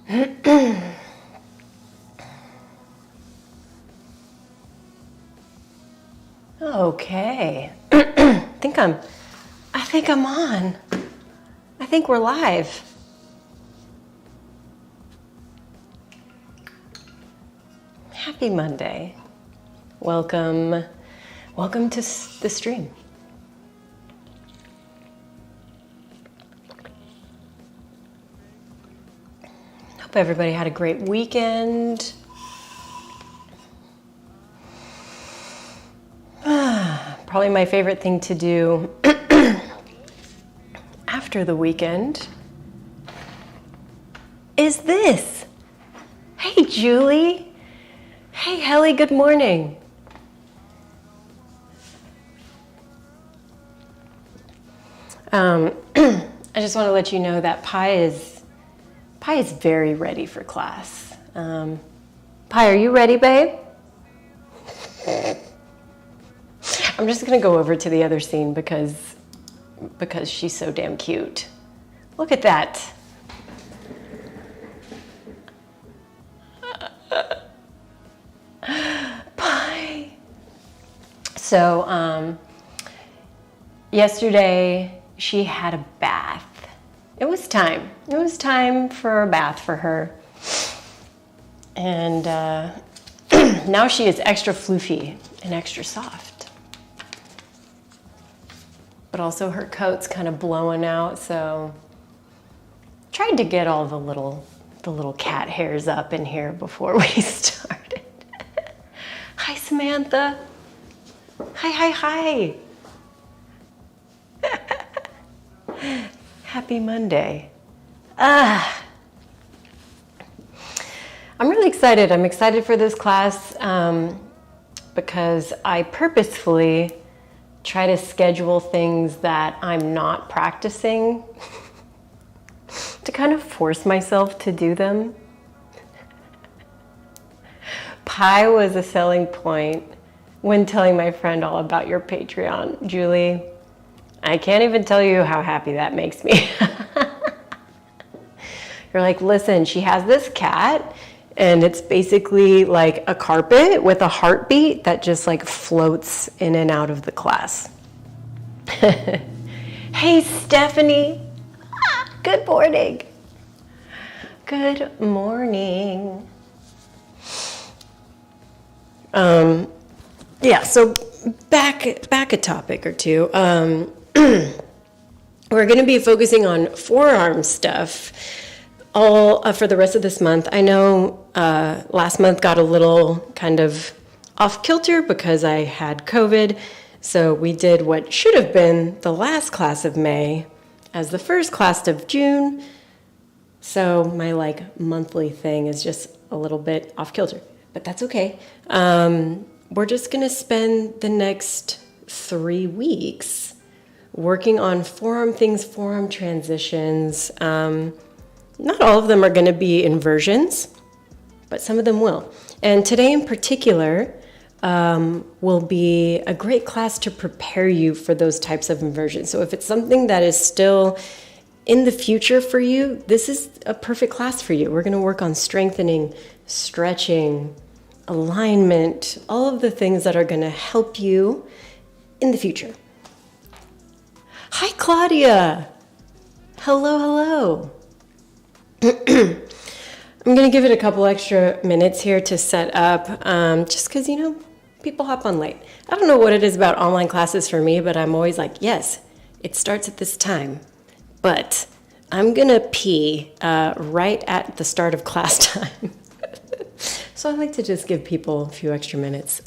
Okay. I think I'm on. I think we're live. Happy Monday. Welcome to the stream. Hope everybody had a great weekend. Probably my favorite thing to do after the weekend is this. Hey, Julie. Hey, Helly, good morning. I just want to let you know that Pi is very ready for class. Pi, are you ready, babe? I'm just gonna go over to the other scene because she's so damn cute. Look at that. Pi. So yesterday she had a bath. It was time. It was time for a bath for her. And now she is extra floofy and extra soft. But also her coat's kind of blowing out, so tried to get all the little cat hairs up in here before we started. Hi, Samantha. Hi. Happy Monday. I'm really excited. I'm excited for this class because I purposefully try to schedule things that I'm not practicing to kind of force myself to do them. Pi was a selling point when telling my friend all about your Patreon, Julie. I can't even tell you how happy that makes me. You're like, listen, she has this cat and it's basically like a carpet with a heartbeat that just like floats in and out of the class. Hey, Stephanie. Good morning. Good morning. Yeah, so back a topic or two. We're going to be focusing on forearm stuff all for the rest of this month. I know last month got a little kind of off kilter because I had COVID. So we did what should have been the last class of May as the first class of June. So my monthly thing is just a little bit off kilter, but that's okay. We're just going to spend the next 3 weeks working on forearm things, forearm transitions. Not all of them are going to be inversions, but some of them will. And today in particular will be a great class to prepare you for those types of inversions. So if it's something that is still in the future for you, this is a perfect class for you. We're going to work on strengthening, stretching, alignment, all of the things that are going to help you in the future. Hi, Claudia. Hello. I'm going to give it a couple extra minutes here to set up, just because, people hop on late. I don't know what it is about online classes for me, but I'm always like, yes, it starts at this time, but I'm going to pee right at the start of class time. So I like to just give people a few extra minutes.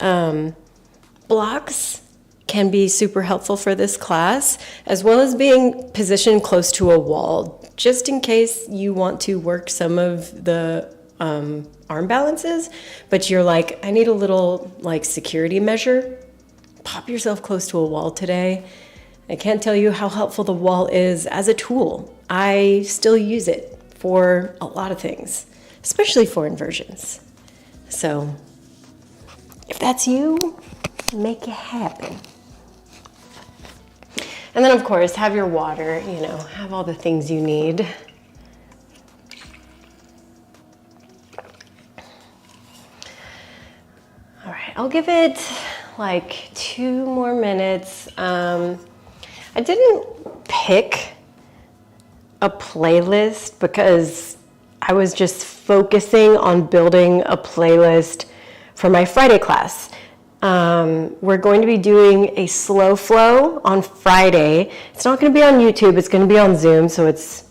Blocks can be super helpful for this class, as well as being positioned close to a wall, just in case you want to work some of the arm balances, but you're like, I need a little security measure. Pop yourself close to a wall today. I can't tell you how helpful the wall is as a tool. I still use it for a lot of things, especially for inversions. So if that's you, make it happen. And then, of course, have your water, have all the things you need. I'll give it like 2 more minutes. I didn't pick a playlist because I was just focusing on building a playlist for my Friday class. We're going to be doing a slow flow on Friday. It's not going to be on YouTube, it's going to be on Zoom, so it's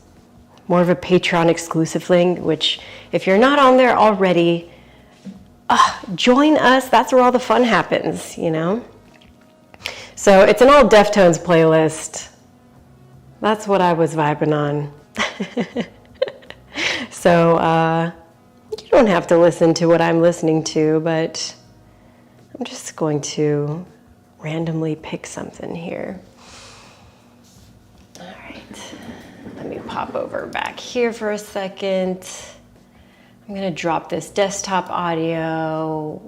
more of a Patreon exclusive thing, which if you're not on there already, join us. That's where all the fun happens, you know? So it's an all Deftones playlist. That's what I was vibing on. So you don't have to listen to what I'm listening to, but I'm just going to randomly pick something here. All right, let me pop over back here for a second. I'm gonna drop this desktop audio.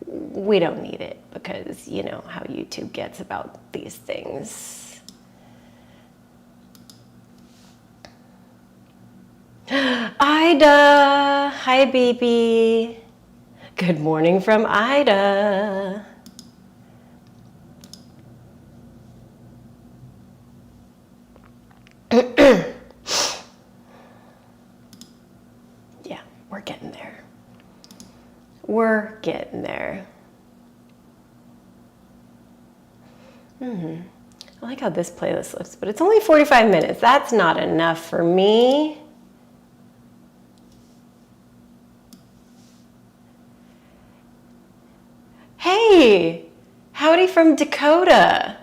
We don't need it because you know how YouTube gets about these things. Ida, hi baby. Good morning from Ida. Yeah, we're getting there. We're getting there. I like how this playlist looks, but it's only 45 minutes. That's not enough for me. Hey, howdy from Dakota.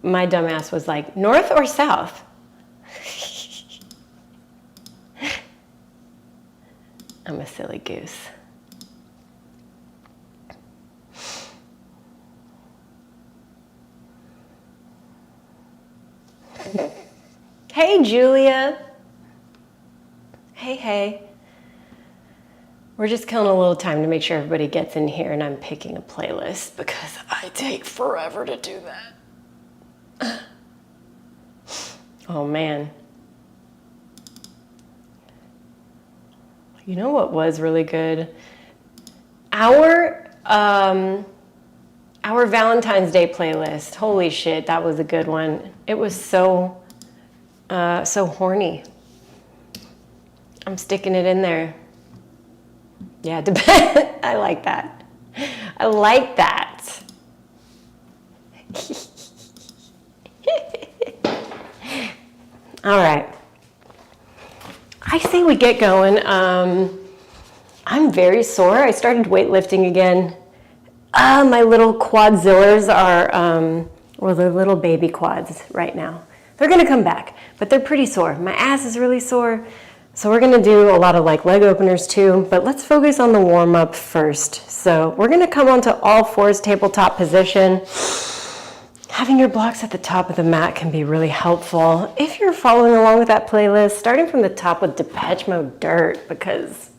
My dumbass was like, north or south? I'm a silly goose. Hey, Julia. Hey. We're just killing a little time to make sure everybody gets in here, and I'm picking a playlist because I take forever to do that. Oh man. You know what was really good? Our Valentine's Day playlist. Holy shit, that was a good one. It was so horny. I'm sticking it in there. Yeah, I like that. I like that. All right. I say we get going. I'm very sore. I started weightlifting again. My little quadzillers are, or the little baby quads right now. They're gonna come back, but they're pretty sore. My ass is really sore. So we're gonna do a lot of like leg openers too, but let's focus on the warm up first. So we're gonna come onto all fours tabletop position. Having your blocks at the top of the mat can be really helpful. If you're following along with that playlist, starting from the top with Depeche Mode Dirt, because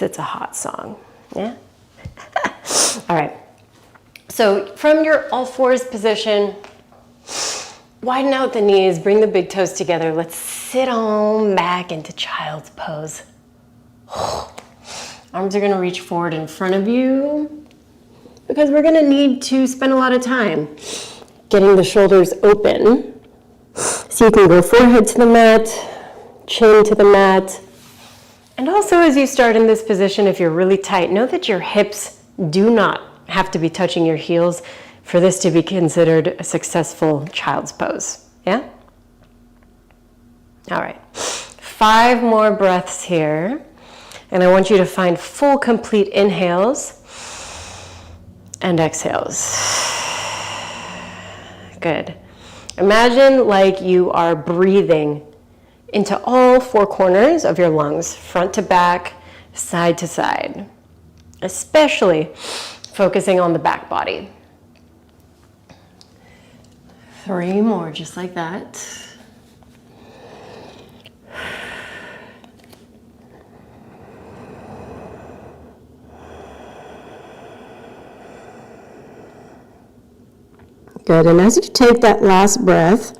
it's a hot song, yeah? All right, so from your all fours position, widen out the knees, bring the big toes together. Let's sit on back into child's pose. Arms are gonna reach forward in front of you because we're gonna need to spend a lot of time getting the shoulders open. So you can go forehead to the mat, chin to the mat. And also as you start in this position, if you're really tight, know that your hips do not have to be touching your heels for this to be considered a successful child's pose, yeah? All right, 5 more breaths here. And I want you to find full, complete inhales and exhales. Good. Imagine like you are breathing into all 4 corners of your lungs, front to back, side to side, especially focusing on the back body. 3 more, just like that. Good, and as you take that last breath,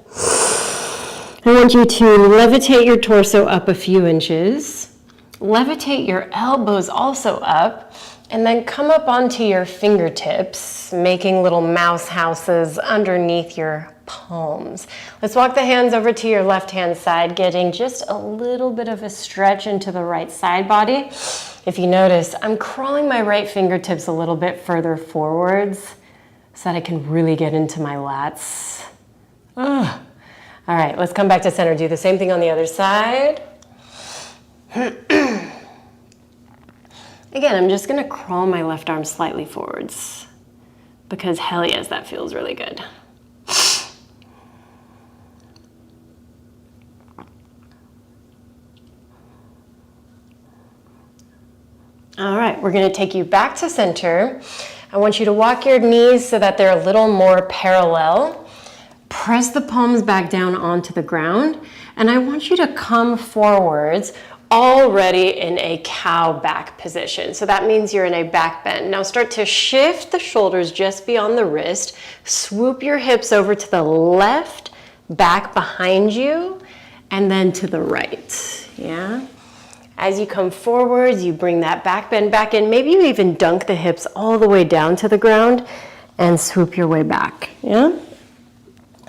I want you to levitate your torso up a few inches. Levitate your elbows also up, and then come up onto your fingertips, making little mouse houses underneath your palms. Let's walk the hands over to your left-hand side, getting just a little bit of a stretch into the right side body. If you notice, I'm crawling my right fingertips a little bit further forwards so that I can really get into my lats. Ugh. All right, let's come back to center. Do the same thing on the other side. Again, I'm just gonna crawl my left arm slightly forwards because hell yes, that feels really good. All right, we're gonna take you back to center. I want you to walk your knees so that they're a little more parallel. Press the palms back down onto the ground, and I want you to come forwards already in a cow back position. So that means you're in a back bend. Now start to shift the shoulders just beyond the wrist. Swoop your hips over to the left, back behind you, and then to the right, yeah? As you come forwards, you bring that back bend back in. Maybe you even dunk the hips all the way down to the ground and swoop your way back, yeah?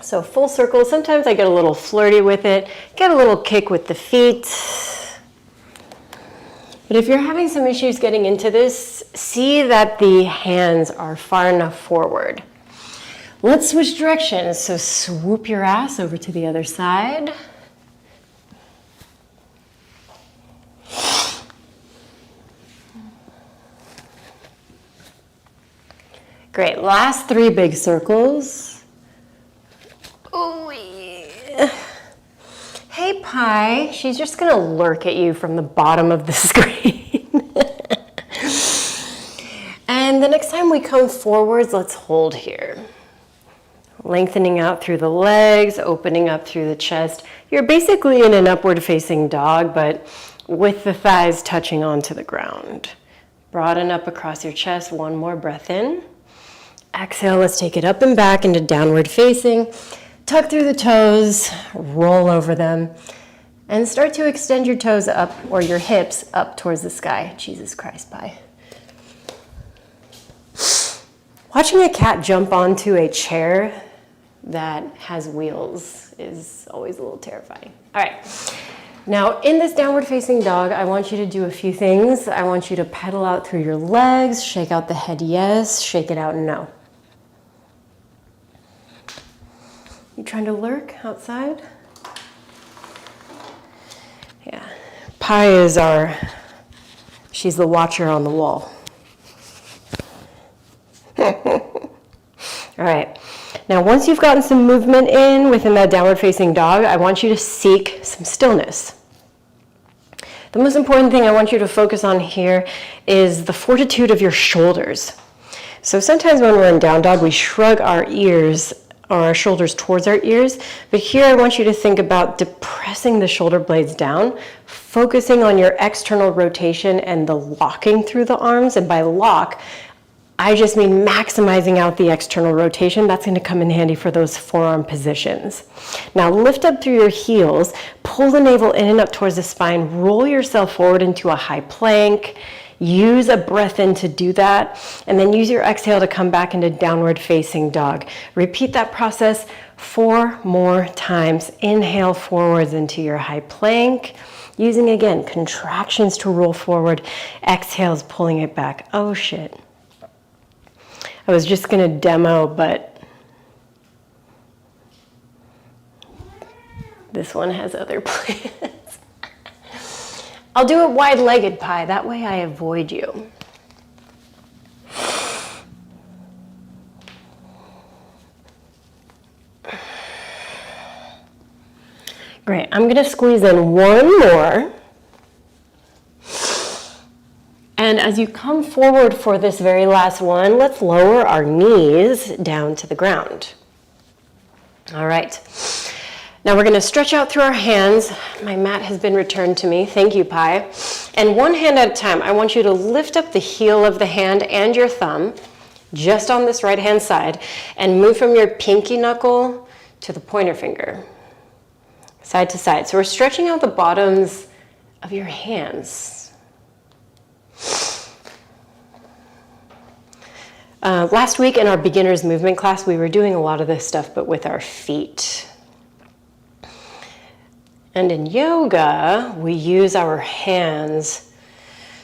So full circle. Sometimes I get a little flirty with it, get a little kick with the feet. But if you're having some issues getting into this, see that the hands are far enough forward. Let's switch directions. So swoop your ass over to the other side. Great, last 3 big circles. Oh, yeah. Hey, Pi, she's just gonna lurk at you from the bottom of the screen. And the next time we come forwards, let's hold here. Lengthening out through the legs, opening up through the chest. You're basically in an upward facing dog, but with the thighs touching onto the ground. Broaden up across your chest, 1 more breath in. Exhale, let's take it up and back into downward facing. Tuck through the toes, roll over them, and start to extend your toes up, or your hips up towards the sky. Jesus Christ, Pi. Watching a cat jump onto a chair that has wheels is always a little terrifying. All right, now in this downward facing dog, I want you to do a few things. I want you to pedal out through your legs, shake out the head yes, shake it out no. You trying to lurk outside? Yeah. Pi is she's the watcher on the wall. All right. Now, once you've gotten some movement in within that downward facing dog, I want you to seek some stillness. The most important thing I want you to focus on here is the fortitude of your shoulders. So sometimes when we're in down dog, we shrug our ears or our shoulders towards our ears. But here I want you to think about depressing the shoulder blades down, focusing on your external rotation and the locking through the arms. And by lock, I just mean maximizing out the external rotation. That's going to come in handy for those forearm positions. Now lift up through your heels, pull the navel in and up towards the spine, roll yourself forward into a high plank. Use a breath in to do that, and then use your exhale to come back into downward facing dog. Repeat that process 4 more times. Inhale forwards into your high plank, using again contractions to roll forward. Exhales, pulling it back. Oh shit. I was just gonna demo, but this one has other plans. I'll do it wide-legged, Pi. That way I avoid you. Great. I'm going to squeeze in 1 more. And as you come forward for this very last one, let's lower our knees down to the ground. All right. Now we're going to stretch out through our hands. My mat has been returned to me. Thank you, Pi. And 1 hand at a time, I want you to lift up the heel of the hand and your thumb, just on this right-hand side, and move from your pinky knuckle to the pointer finger. side to side. So we're stretching out the bottoms of your hands. Last week in our beginner's movement class, we were doing a lot of this stuff, but with our feet. And in yoga, we use our hands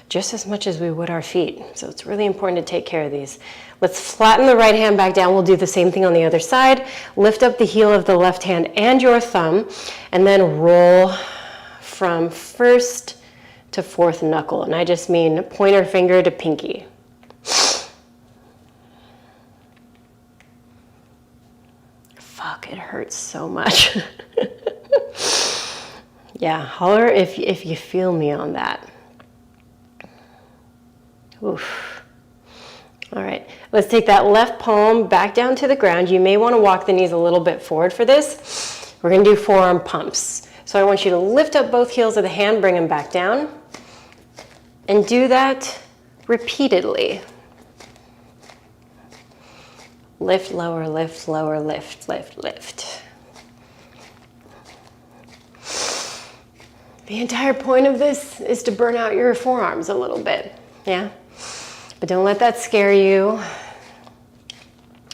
just as much as we would our feet. So it's really important to take care of these. Let's flatten the right hand back down. We'll do the same thing on the other side. Lift up the heel of the left hand and your thumb, and then roll from first to fourth knuckle. And I just mean pointer finger to pinky. Fuck, it hurts so much. Yeah, holler if you feel me on that. Oof. All right, let's take that left palm back down to the ground. You may want to walk the knees a little bit forward for this. We're going to do forearm pumps. So I want you to lift up both heels of the hand, bring them back down, and do that repeatedly. Lift, lower, lift, lower, lift, lift, lift. The entire point of this is to burn out your forearms a little bit, yeah? But don't let that scare you.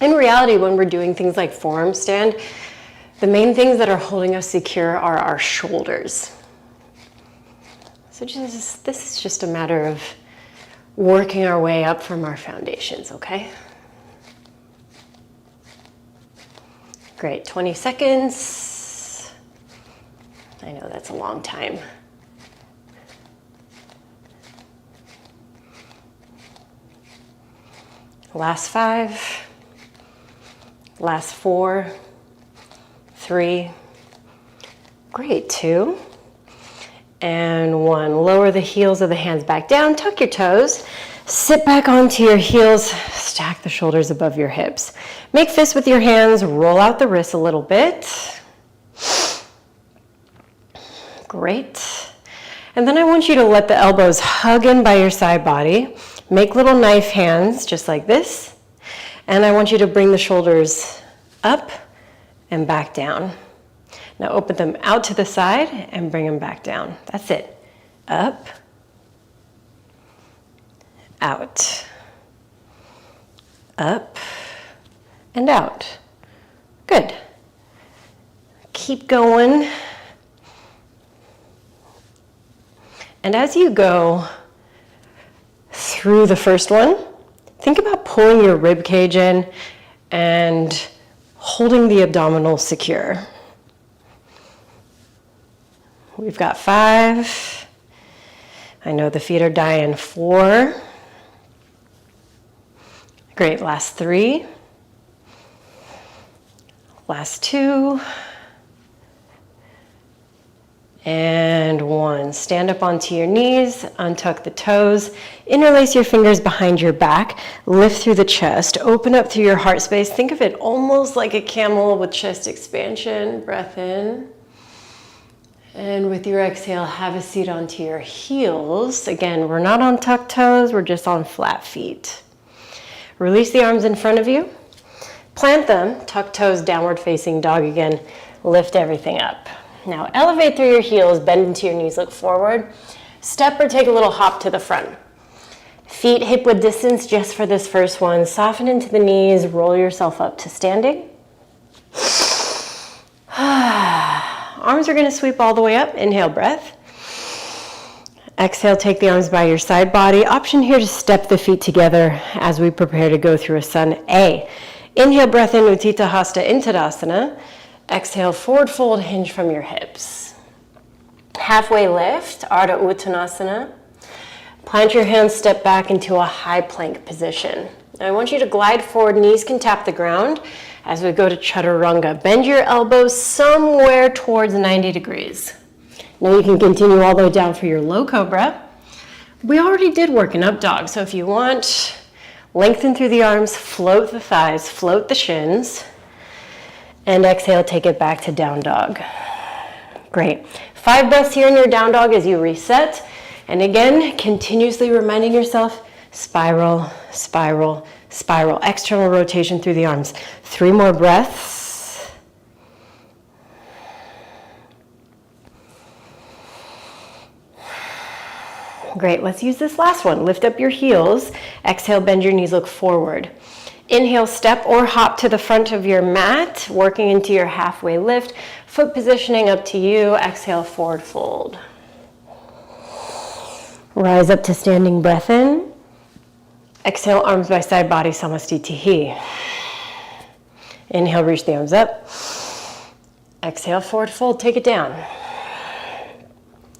In reality, when we're doing things like forearm stand, the main things that are holding us secure are our shoulders. So this is just a matter of working our way up from our foundations, okay? Great, 20 seconds. I know that's a long time. Last 5, last 4, 3, great, 2, and 1. Lower the heels of the hands back down, tuck your toes, sit back onto your heels, stack the shoulders above your hips. Make fists with your hands, roll out the wrists a little bit. Great. And then I want you to let the elbows hug in by your side body. Make little knife hands just like this. And I want you to bring the shoulders up and back down. Now open them out to the side and bring them back down. That's it. Up, out, up, and out. Good. Keep going. And as you go through the first one, think about pulling your rib cage in and holding the abdominals secure. We've got 5. I know the feet are dying. 4. Great, last 3. Last 2. And 1. Stand up onto your knees, untuck the toes, interlace your fingers behind your back, lift through the chest, open up through your heart space. Think of it almost like a camel with chest expansion. Breath in. And with your exhale, have a seat onto your heels. Again, we're not on tucked toes, we're just on flat feet. Release the arms in front of you. Plant them, tuck toes, downward facing dog again. Lift everything up. Now elevate through your heels, bend into your knees, look forward. Step or take a little hop to the front. Feet hip width distance just for this first one. Soften into the knees, roll yourself up to standing. Arms are gonna sweep all the way up. Inhale, breath. Exhale, take the arms by your side body. Option here to step the feet together as we prepare to go through a sun A. Inhale, breath in, Utthita Hasta into Tadasana. Exhale, forward fold, hinge from your hips. Halfway lift, Ardha Uttanasana. Plant your hands, step back into a high plank position. Now I want you to glide forward, knees can tap the ground as we go to Chaturanga. Bend your elbows somewhere towards 90 degrees. Now you can continue all the way down for your low cobra. We already did work an up dog, so if you want, lengthen through the arms, float the thighs, float the shins. And exhale, take it back to down dog. Great. 5 breaths here in your down dog as you reset. And again, continuously reminding yourself, spiral, spiral, spiral. External rotation through the arms. 3 more breaths. Great, let's use this last one. Lift up your heels. Exhale, bend your knees, look forward. Inhale, step or hop to the front of your mat, working into your halfway lift. Foot positioning up to you. Exhale, forward fold. Rise up to standing, breath in. Exhale, arms by side, body samastitihi. Inhale, reach the arms up. Exhale, forward fold, take it down.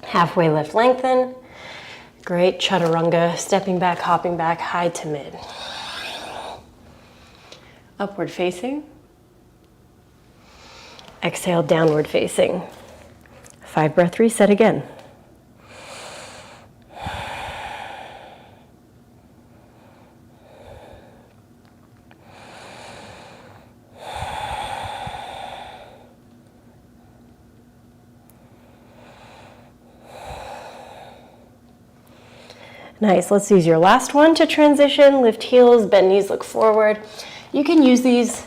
Halfway lift, lengthen. Great, Chaturanga, stepping back, hopping back, high to mid. Upward facing. Exhale, downward facing. 5 breath reset again. Nice, let's use your last one to transition. Lift heels, bend knees, look forward. You can use these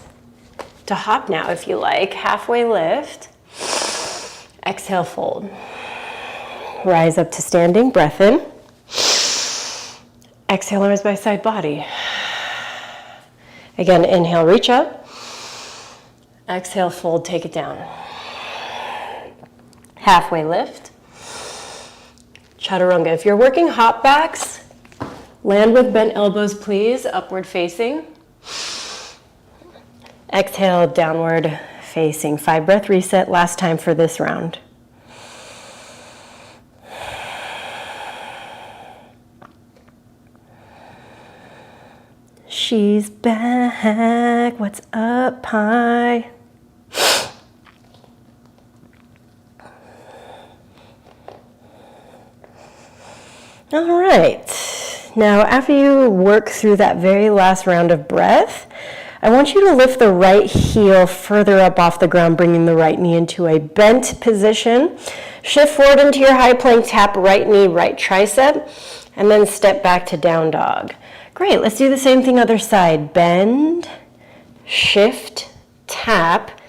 to hop now if you like. Halfway lift. Exhale, fold. Rise up to standing, breath in. Exhale, arms by side, body. Again, inhale, reach up. Exhale, fold, take it down. Halfway lift. Chaturanga. If you're working hop backs, land with bent elbows, please. Upward facing. Exhale, downward facing. 5 breath reset. Last time for this round. She's back. What's up, Pi? All right, now after you work through that very last round of breath, I want you to lift the right heel further up off the ground, bringing the right knee into a bent position. Shift forward into your high plank, tap right knee, right tricep, and then step back to down dog. Great, let's do the same thing other side. Bend, shift, tap,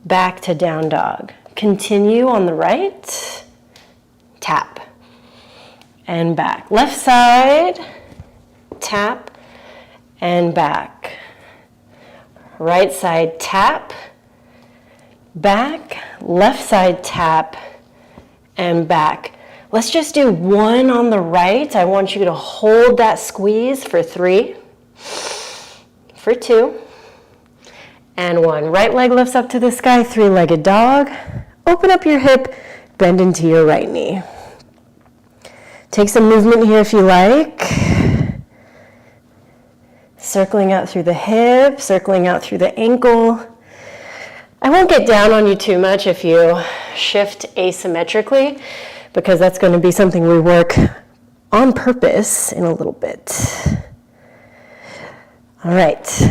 back to down dog. Continue on the right, tap. And back. Left side, tap, and back. Right side, tap, back. Left side, tap, and back. Let's just do one on the right. I want you to hold that squeeze for 3, for 2, and 1. Right leg lifts up to the sky, 3-legged dog. Open up your hip, bend into your right knee. Take some movement here if you like. Circling out through the hip, circling out through the ankle. I won't get down on you too much if you shift asymmetrically, because that's going to be something we work on purpose in a little bit. All right,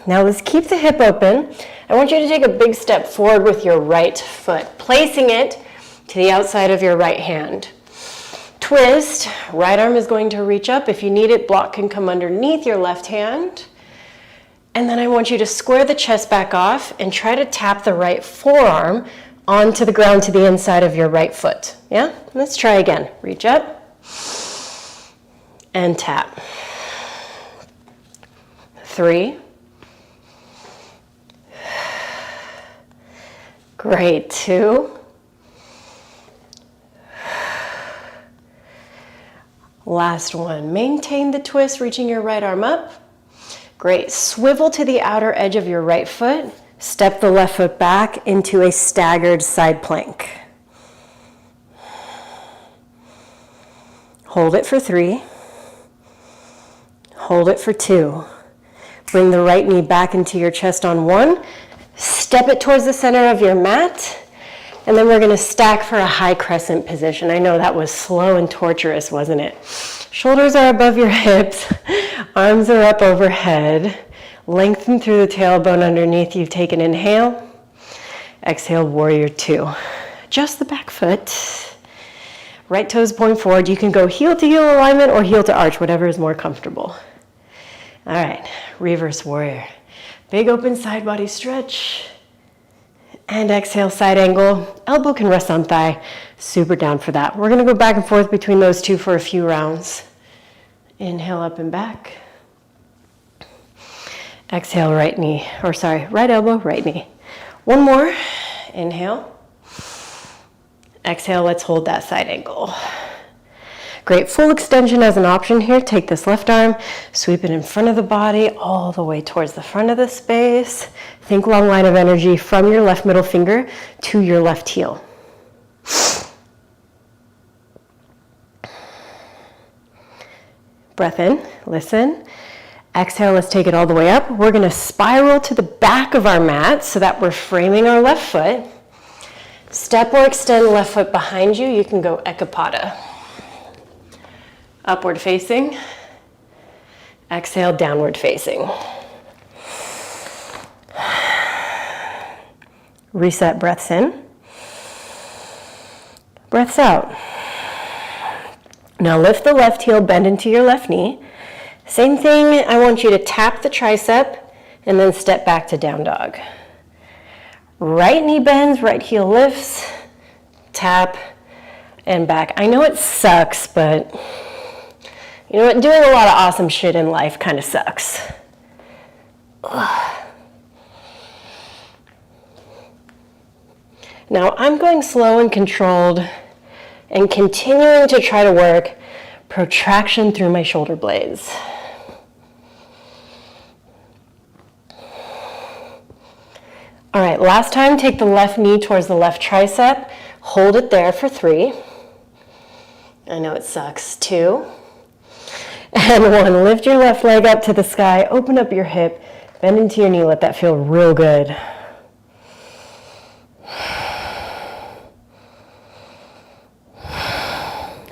now let's keep the hip open. I want you to take a big step forward with your right foot, placing it to the outside of your right hand. Twist, right arm is going to reach up. If you need it, block can come underneath your left hand. And then I want you to square the chest back off and try to tap the right forearm onto the ground to the inside of your right foot. Yeah? Let's try again. Reach up and tap. 3. Great. 2. Last one. Maintain the twist, reaching your right arm up. Great. Swivel to the outer edge of your right foot. Step the left foot back into a staggered side plank. Hold it for 3. Hold it for 2. Bring the right knee back into your chest on 1. Step it towards the center of your mat. And then we're going to stack for a high crescent position. I know that was slow and torturous, wasn't it? Shoulders are above your hips. Arms are up overhead. Lengthen through the tailbone underneath. You take an inhale. Exhale, warrior 2. Just the back foot. Right toes point forward. You can go heel to heel alignment or heel to arch, whatever is more comfortable. All right, reverse warrior. Big open side body stretch. And exhale, side angle. Elbow can rest on thigh. Super down for that. We're gonna go back and forth between those two for a few rounds. Inhale up and back. Exhale, right knee, or sorry, right elbow, right knee. One more, inhale. Exhale, let's hold that side angle. Great, full extension as an option here. Take this left arm, sweep it in front of the body, all the way towards the front of the space. Think long line of energy from your left middle finger to your left heel. Breath in, listen. Exhale, let's take it all the way up. We're gonna spiral to the back of our mat so that we're framing our left foot. Step or extend left foot behind you. You can go Ekapada. Upward facing. Exhale, downward facing. Reset, breaths in. Breaths out. Now lift the left heel, bend into your left knee. Same thing, I want you to tap the tricep and then step back to down dog. Right knee bends, right heel lifts, tap, and back. I know it sucks, but you know what? Doing a lot of awesome shit in life kind of sucks. Ugh. Now I'm going slow and controlled and continuing to try to work protraction through my shoulder blades. All right, last time, take the left knee towards the left tricep. Hold it there for 3. I know it sucks. 2. And 1, lift your left leg up to the sky, open up your hip, bend into your knee, let that feel real good.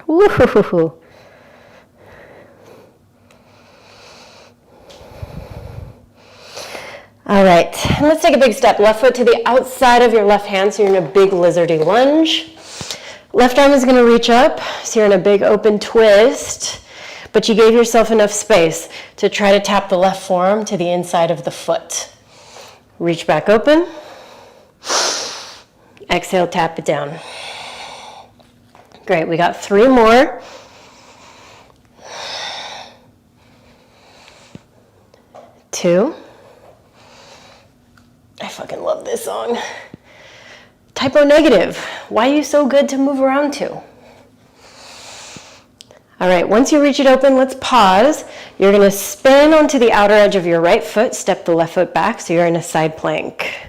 Woo-hoo-hoo-hoo. All right, and let's take a big step. Left foot to the outside of your left hand, so you're in a big lizardy lunge. Left arm is gonna reach up, so you're in a big open twist, but you gave yourself enough space to try to tap the left forearm to the inside of the foot. Reach back open. Exhale, tap it down. Great, we got 3 more. Two. I fucking love this song. Typo negative. Why are you so good to move around to? All right, once you reach it open, let's pause. You're gonna spin onto the outer edge of your right foot, step the left foot back so you're in a side plank.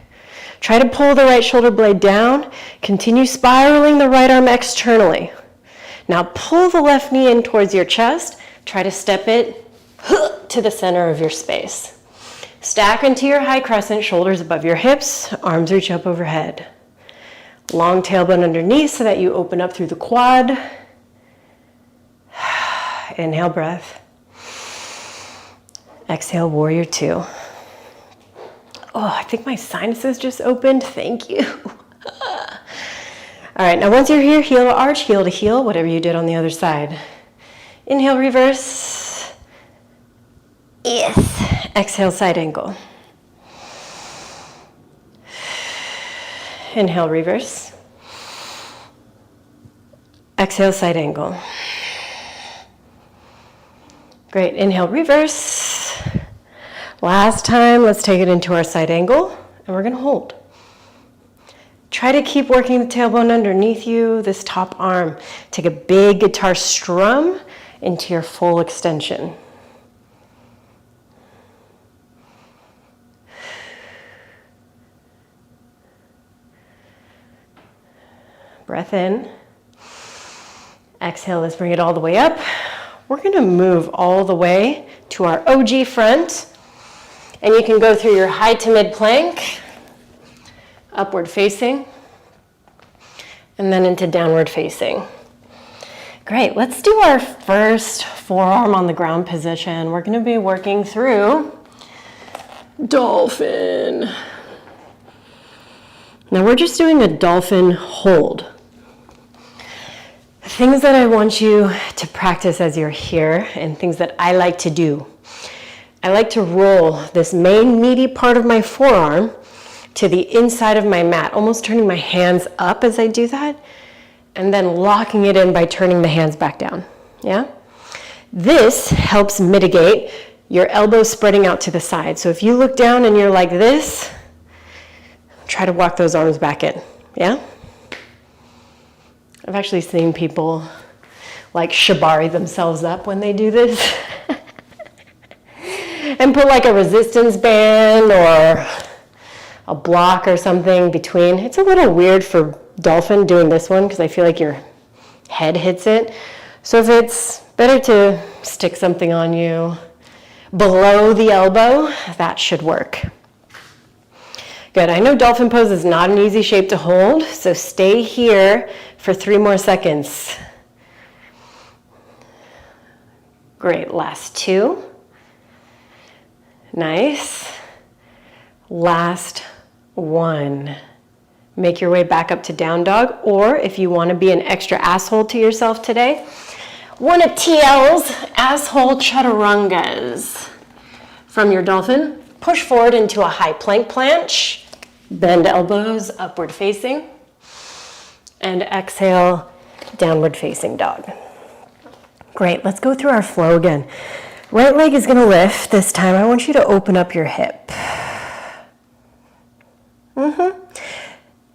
Try to pull the right shoulder blade down. Continue spiraling the right arm externally. Now pull the left knee in towards your chest. Try to step it to the center of your space. Stack into your high crescent, shoulders above your hips, arms reach up overhead. Long tailbone underneath so that you open up through the quad. Inhale, breath. Exhale, warrior 2. Oh, I think my sinuses just opened. Thank you. All right, now once you're here, heel to arch, heel to heel, whatever you did on the other side. Inhale, reverse. Yes. Exhale, side angle. Inhale, reverse. Exhale, side angle. Great, inhale, reverse. Last time, let's take it into our side angle, and we're gonna hold. Try to keep working the tailbone underneath you, this top arm. Take a big guitar strum into your full extension. Breath in. Exhale, let's bring it all the way up. We're gonna move all the way to our OG front. And you can go through your high to mid plank, upward facing, and then into downward facing. Great, let's do our first forearm on the ground position. We're gonna be working through dolphin. Now we're just doing a dolphin hold. Things that I want you to practice as you're here and things that I like to do. I like to roll this main meaty part of my forearm to the inside of my mat, almost turning my hands up as I do that. and then locking it in by turning the hands back down, yeah? This helps mitigate your elbows spreading out to the side. So if you look down and you're like this, try to walk those arms back in, yeah? I've actually seen people like shibari themselves up when they do this. And put like a resistance band or a block or something between. It's a little weird for dolphin doing this one because I feel like your head hits it. So if it's better to stick something on you below the elbow, that should work. Good, I know dolphin pose is not an easy shape to hold, so stay here for 3 more seconds. Great, last 2. Nice. Last 1. Make your way back up to down dog, or if you want to be an extra asshole to yourself today, one of TL's asshole chaturangas. From your dolphin, push forward into a high plank planche, bend elbows upward facing, and exhale, downward facing dog. Great, let's go through our flow again. Right leg is gonna lift this time. I want you to open up your hip.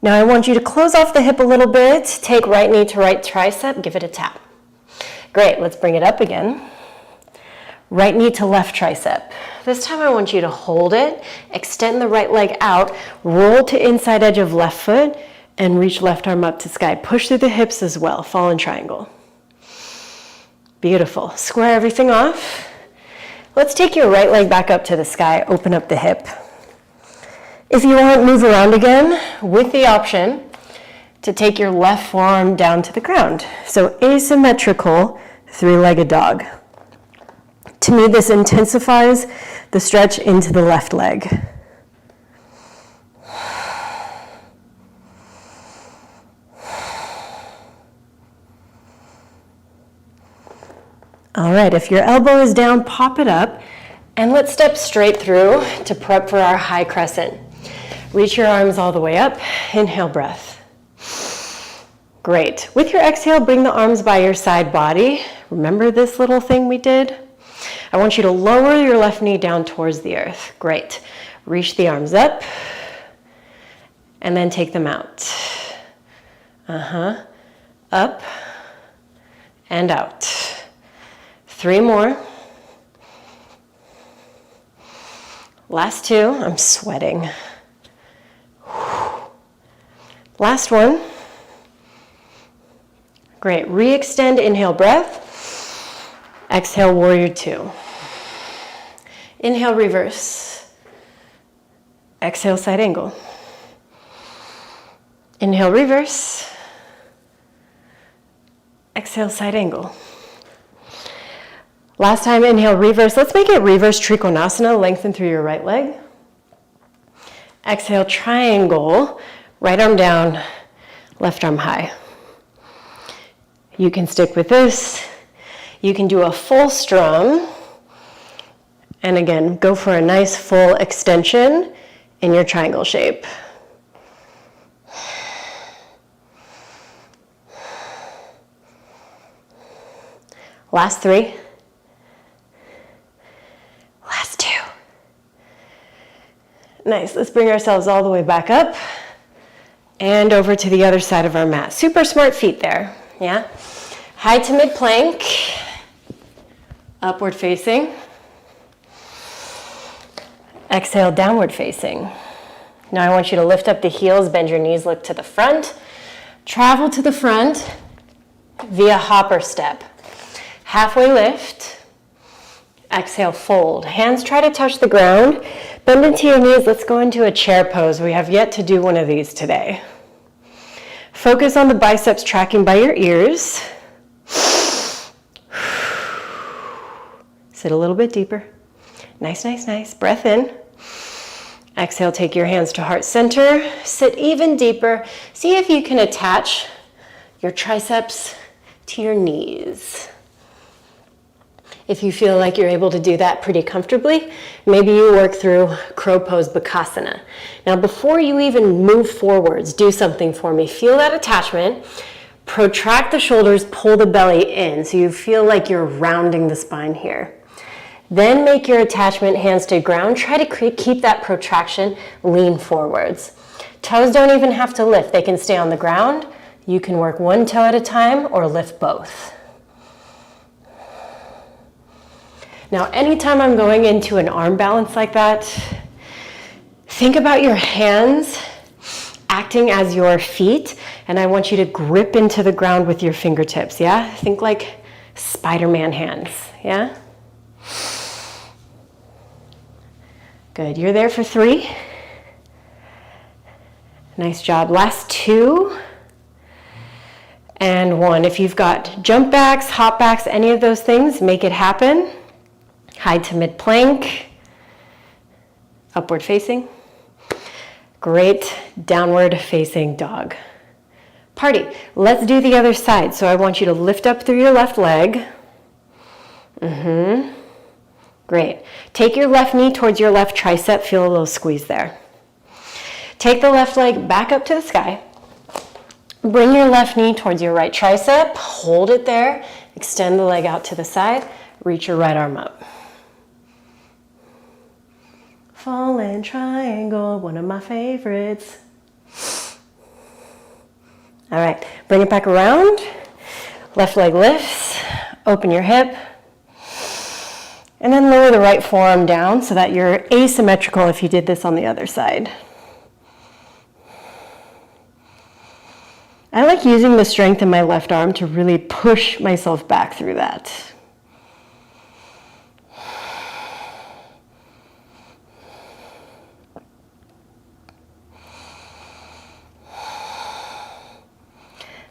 Now I want you to close off the hip a little bit. Take right knee to right tricep, give it a tap. Great, let's bring it up again. Right knee to left tricep. This time I want you to hold it, extend the right leg out, roll to inside edge of left foot, and reach left arm up to sky. Push through the hips as well, fallen triangle. Beautiful, square everything off. Let's take your right leg back up to the sky, open up the hip. If you want, move around again with the option to take your left forearm down to the ground. So asymmetrical, 3-legged dog. To me, this intensifies the stretch into the left leg. All right, if your elbow is down, pop it up, and let's step straight through to prep for our high crescent. Reach your arms all the way up, inhale breath. Great. With your exhale, bring the arms by your side body. Remember this little thing we did? I want you to lower your left knee down towards the earth. Great. Reach the arms up, and then take them out. Up, and out. 3 more. Last 2. I'm sweating. Last 1. Great. Re-extend, inhale breath. Exhale, warrior 2. Inhale, reverse. Exhale, side angle. Inhale, reverse. Exhale, side angle. Last time, inhale, reverse. Let's make it reverse Trikonasana. Lengthen through your right leg. Exhale, triangle. Right arm down, left arm high. You can stick with this. You can do a full strum. And again, go for a nice full extension in your triangle shape. Last 3. Last 2. Nice, let's bring ourselves all the way back up and over to the other side of our mat. Super smart feet there, yeah? High to mid plank, upward facing. Exhale, downward facing. Now I want you to lift up the heels, bend your knees, look to the front. Travel to the front via hopper step. Halfway lift. Exhale, fold. Hands try to touch the ground. Bend into your knees. Let's go into a chair pose. We have yet to do one of these today. Focus on the biceps tracking by your ears. Sit a little bit deeper. Nice, nice, nice. Breath in. Exhale, take your hands to heart center. Sit even deeper. See if you can attach your triceps to your knees. If you feel like you're able to do that pretty comfortably, maybe you work through crow pose Bakasana. Now, before you even move forwards, do something for me. Feel that attachment. Protract the shoulders, pull the belly in so you feel like you're rounding the spine here. Then make your attachment hands to ground. Try to keep that protraction, lean forwards. Toes don't even have to lift. They can stay on the ground. You can work one toe at a time or lift both. Now, anytime I'm going into an arm balance like that, think about your hands acting as your feet, and I want you to grip into the ground with your fingertips, yeah? Think like Spider-Man hands, yeah? Good, you're there for 3. Nice job. Last 2 and 1. If you've got jump backs, hop backs, any of those things, make it happen. High to mid plank, upward facing. Great, downward facing dog. Party, let's do the other side. So I want you to lift up through your left leg. Great. Take your left knee towards your left tricep. Feel a little squeeze there. Take the left leg back up to the sky. Bring your left knee towards your right tricep. Hold it there. Extend the leg out to the side. Reach your right arm up. Fallen triangle, one of my favorites. All right, bring it back around. Left leg lifts. Open your hip. And then lower the right forearm down so that you're asymmetrical if you did this on the other side. I like using the strength in my left arm to really push myself back through that.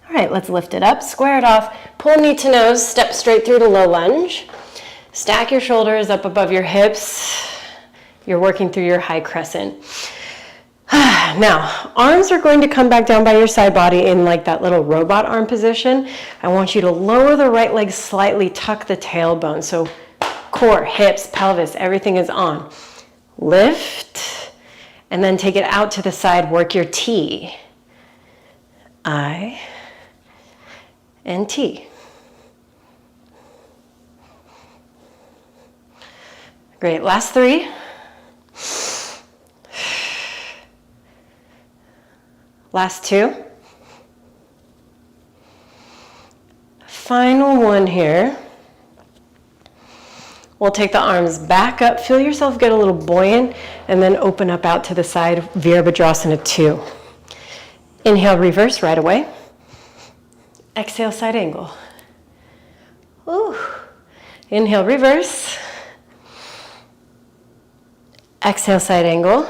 All right, let's lift it up, square it off, pull knee to nose, step straight through to low lunge. Stack your shoulders up above your hips. You're working through your high crescent. Now, arms are going to come back down by your side body in like that little robot arm position. I want you to lower the right leg slightly, tuck the tailbone. So core, hips, pelvis, everything is on. Lift, and then take it out to the side, work your T. I and T. Great, last 3. Last 2. Final one here. We'll take the arms back up, feel yourself get a little buoyant, and then open up out to the side, Virabhadrasana 2. Inhale, reverse right away. Exhale, side angle. Ooh. Inhale, reverse. Exhale, side angle.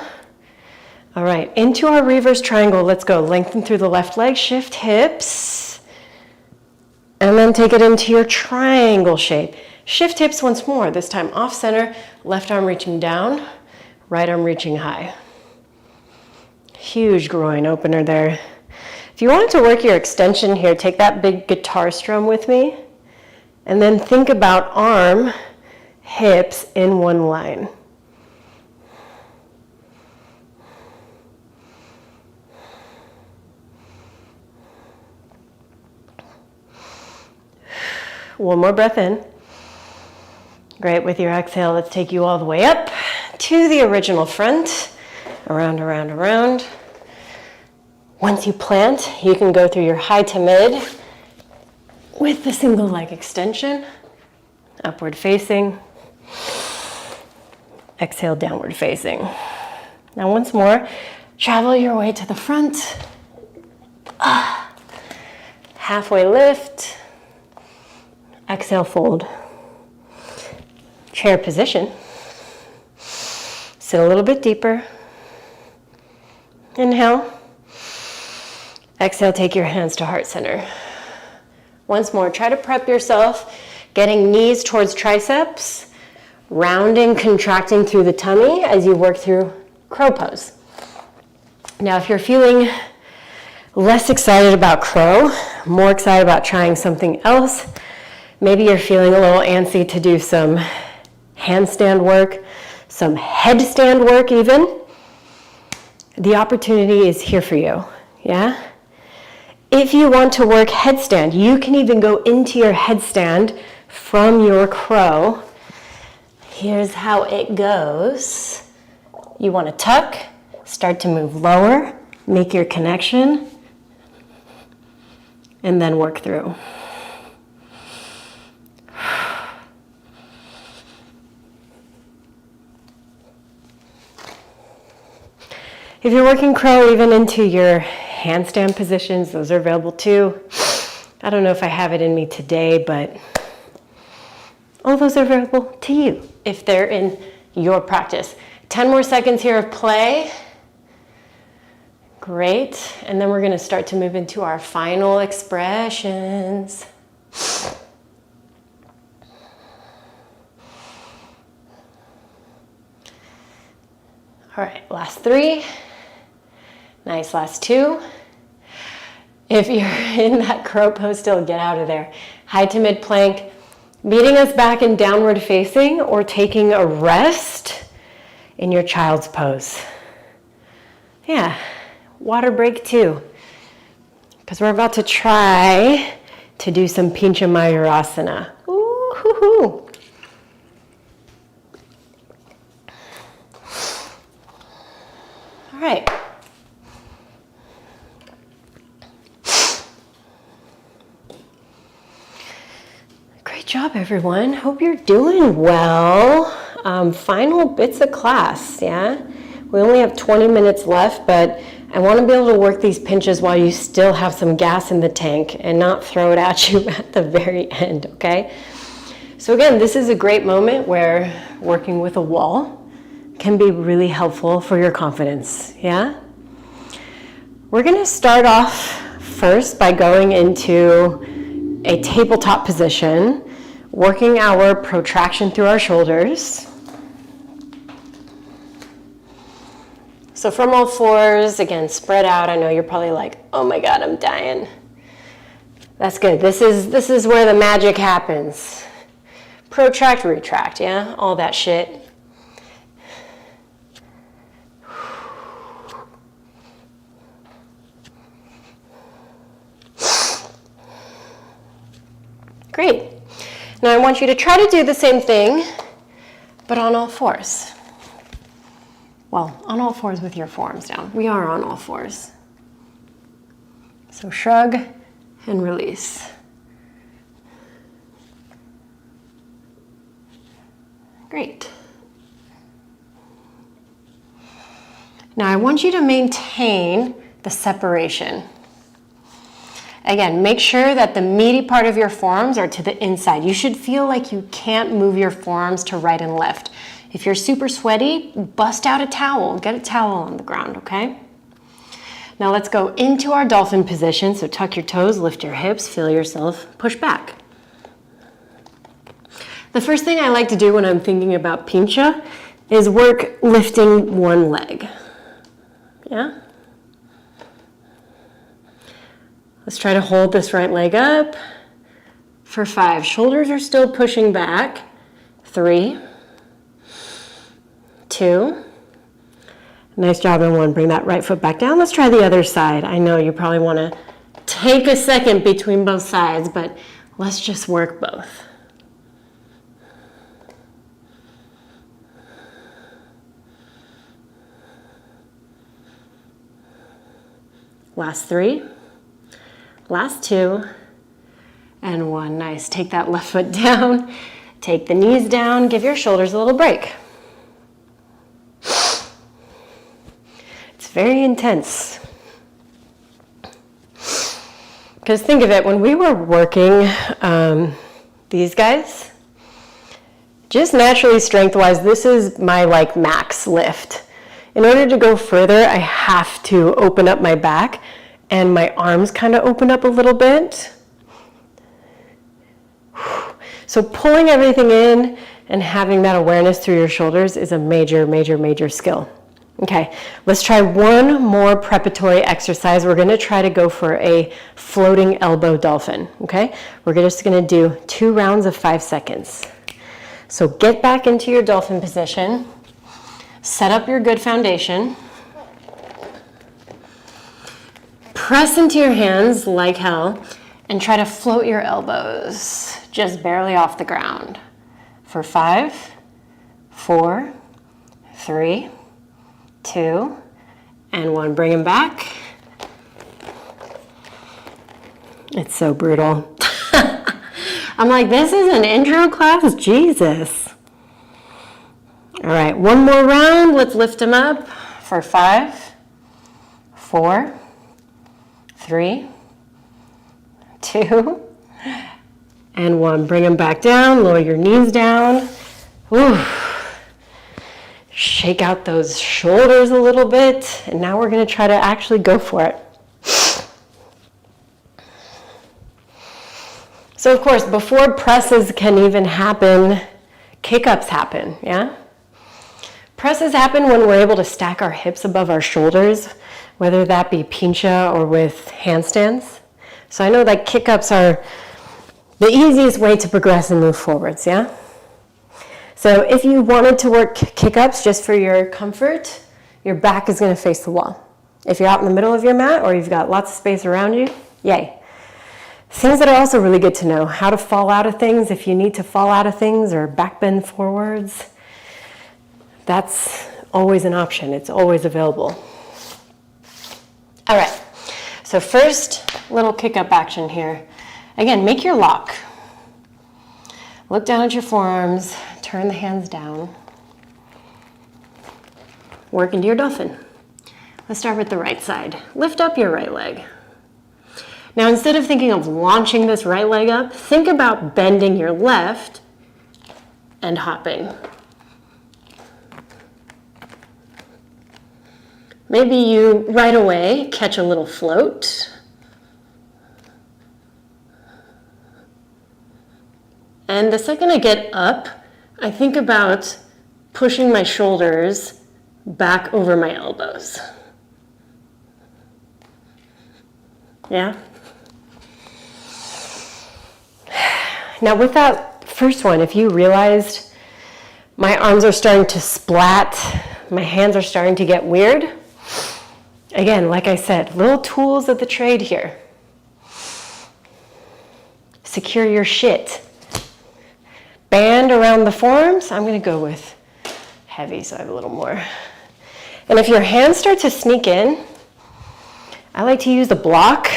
All right, into our reverse triangle, let's go. Lengthen through the left leg, shift hips, and then take it into your triangle shape. Shift hips once more, this time off center, left arm reaching down, right arm reaching high. Huge groin opener there. If you wanted to work your extension here, take that big guitar strum with me, and then think about arm, hips in one line. One more breath in. Great, with your exhale, let's take you all the way up to the original front. Around, around, around. Once you plant, you can go through your high to mid with the single leg extension. Upward facing. Exhale, downward facing. Now once more, travel your way to the front. Halfway lift. Exhale, fold. Chair position. Sit a little bit deeper. Inhale. Exhale, take your hands to heart center. Once more, try to prep yourself, getting knees towards triceps, rounding, contracting through the tummy as you work through crow pose. Now, if you're feeling less excited about crow, more excited about trying something else, maybe you're feeling a little antsy to do some handstand work, some headstand work even. The opportunity is here for you, yeah? If you want to work headstand, you can even go into your headstand from your crow. Here's how it goes. You want to tuck, start to move lower, make your connection, and then work through. If you're working crow even into your handstand positions, those are available too. I don't know if I have it in me today, but all those are available to you if they're in your practice. 10 more seconds here of play. Great. And then we're going to start to move into our final expressions. All right, last 3. Nice, last 2. If you're in that crow pose still, get out of there. High to mid plank, meeting us back in downward facing or taking a rest in your child's pose. Yeah, water break too. Because we're about to try to do some Pincha Mayurasana. Ooh-hoo-hoo. All right. Great job, everyone. Hope you're doing well. Final bits of class, yeah? We only have 20 minutes left, but I want to be able to work these pinches while you still have some gas in the tank and not throw it at you at the very end, okay? So again, this is a great moment where working with a wall can be really helpful for your confidence, yeah? We're going to start off first by going into a tabletop position, working our protraction through our shoulders. So from all fours, again, spread out. I know you're probably like, oh my God, I'm dying. That's good. This is where the magic happens. Protract, retract, yeah? All that shit. Great. Now I want you to try to do the same thing, but on all fours. Well, on all fours with your forearms down. We are on all fours. So shrug and release. Great. Now I want you to maintain the separation. Again, make sure that the meaty part of your forearms are to the inside. You should feel like you can't move your forearms to right and left. If you're super sweaty, bust out a towel. Get a towel on the ground, okay? Now let's go into our dolphin position. So tuck your toes, lift your hips, feel yourself push back. The first thing I like to do when I'm thinking about Pincha is work lifting one leg. Yeah? Let's try to hold this right leg up for 5. Shoulders are still pushing back. 3, 2. Nice job in 1. Bring that right foot back down. Let's try the other side. I know you probably want to take a second between both sides, but let's just work both. Last 3. Last 2. And 1. Nice. Take that left foot down. Take the knees down. Give your shoulders a little break. It's very intense. Because think of it, when we were working these guys, just naturally strength-wise, this is my like max lift. In order to go further, I have to open up my back and my arms kind of open up a little bit. So pulling everything in and having that awareness through your shoulders is a major, major, major skill. Okay, let's try one more preparatory exercise. We're going to try to go for a floating elbow dolphin, okay? We're just going to do 2 rounds of 5 seconds. So get back into your dolphin position. Set up your good foundation. press into your hands like hell and try to float your elbows just barely off the ground for 5, 4, 3, 2, and 1. Bring them back. It's so brutal. I'm like, this is an intro class? Jesus. All right, one more round. Let's lift them up for 5, 4, 3, 2, and 1. Bring them back down. Lower your knees down. Whew. Shake out those shoulders a little bit. And now we're going to try to actually go for it. So of course, before presses can even happen, kick-ups happen, yeah? Presses happen when we're able to stack our hips above our shoulders, whether that be Pincha or with handstands. So I know that kick-ups are the easiest way to progress and move forwards, yeah? So if you wanted to work kick-ups just for your comfort, your back is gonna face the wall. If you're out in the middle of your mat or you've got lots of space around you, yay. Things that are also really good to know, how to fall out of things if you need to fall out of things or back bend forwards. That's always an option, it's always available. All right, so first little kick-up action here. Again, make your lock. Look down at your forearms, turn the hands down. Work into your dolphin. Let's start with the right side. Lift up your right leg. Now, instead of thinking of launching this right leg up, think about bending your left and hopping. Maybe you, right away, catch a little float. And the second I get up, I think about pushing my shoulders back over my elbows. Yeah? Now with that first one, if you realized my arms are starting to splat, my hands are starting to get weird, again, like I said, little tools of the trade here. Secure your shit. Band around the forearms. I'm going to go with heavy so I have a little more. And if your hands start to sneak in, I like to use the block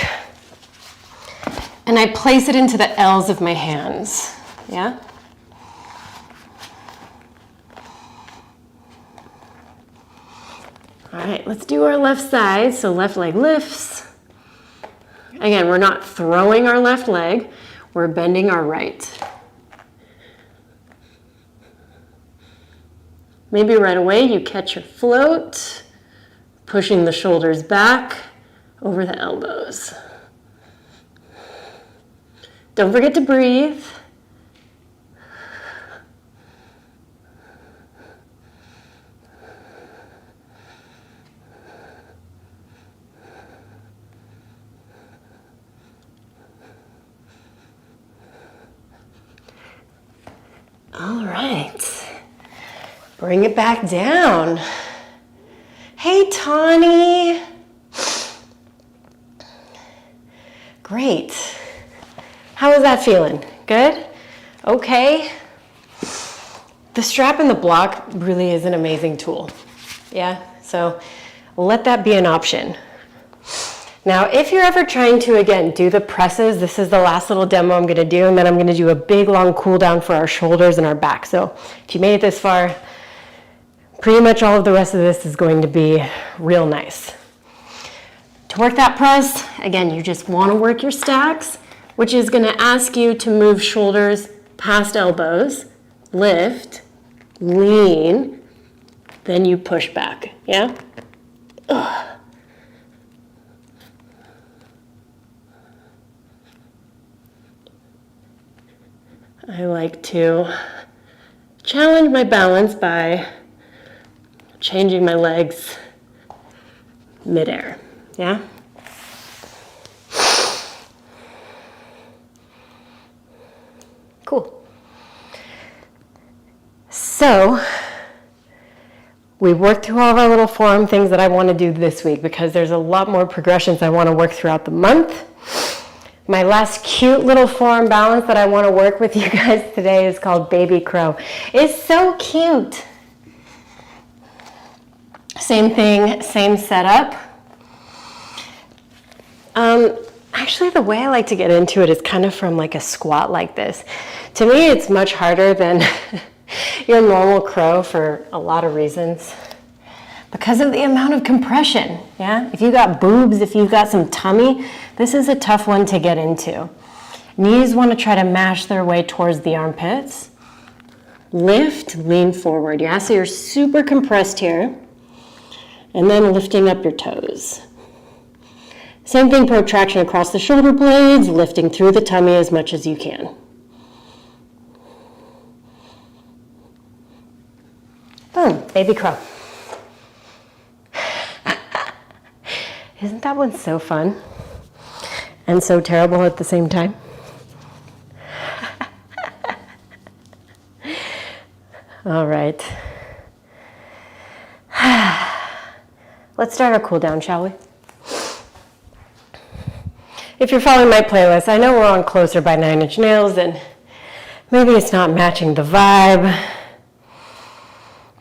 and I place it into the L's of my hands. Yeah? All right, let's do our left side. So left leg lifts. Again, we're not throwing our left leg, we're bending our right. Maybe right away you catch your float, pushing the shoulders back over the elbows. Don't forget to breathe. All right, bring it back down. Hey, Tawny. Great. How is that feeling? Good? Okay. The strap and the block really is an amazing tool. Yeah, so let that be an option. Now, if you're ever trying to, again, do the presses, this is the last little demo I'm gonna do, and then I'm gonna do a big long cool down for our shoulders and our back. So if you made it this far, pretty much all of the rest of this is going to be real nice. To work that press, again, you just wanna work your stacks, which is gonna ask you to move shoulders past elbows, lift, lean, then you push back, yeah? Ugh. I like to challenge my balance by changing my legs midair, yeah? Cool. So, We've worked through all of our little forearm things that I want to do this week because there's a lot more progressions I want to work throughout the month. My last cute little forearm balance that I want to work with you guys today is called Baby Crow. It's so cute. Same thing, same setup. Actually, the way I like to get into it is kind of from like a squat like this. To me, it's much harder than your normal crow for a lot of reasons. Because of the amount of compression, yeah? If you got boobs, if you've got some tummy, this is a tough one to get into. Knees want to try to mash their way towards the armpits. Lift, lean forward, yeah? So you're super compressed here. And then lifting up your toes. Same thing, protraction across the shoulder blades, lifting through the tummy as much as you can. Boom, baby crow. Isn't that one so fun and so terrible at the same time? All right. Let's start our cool down, shall we? If you're following my playlist, I know we're on Closer by 9 Inch Nails and maybe it's not matching the vibe.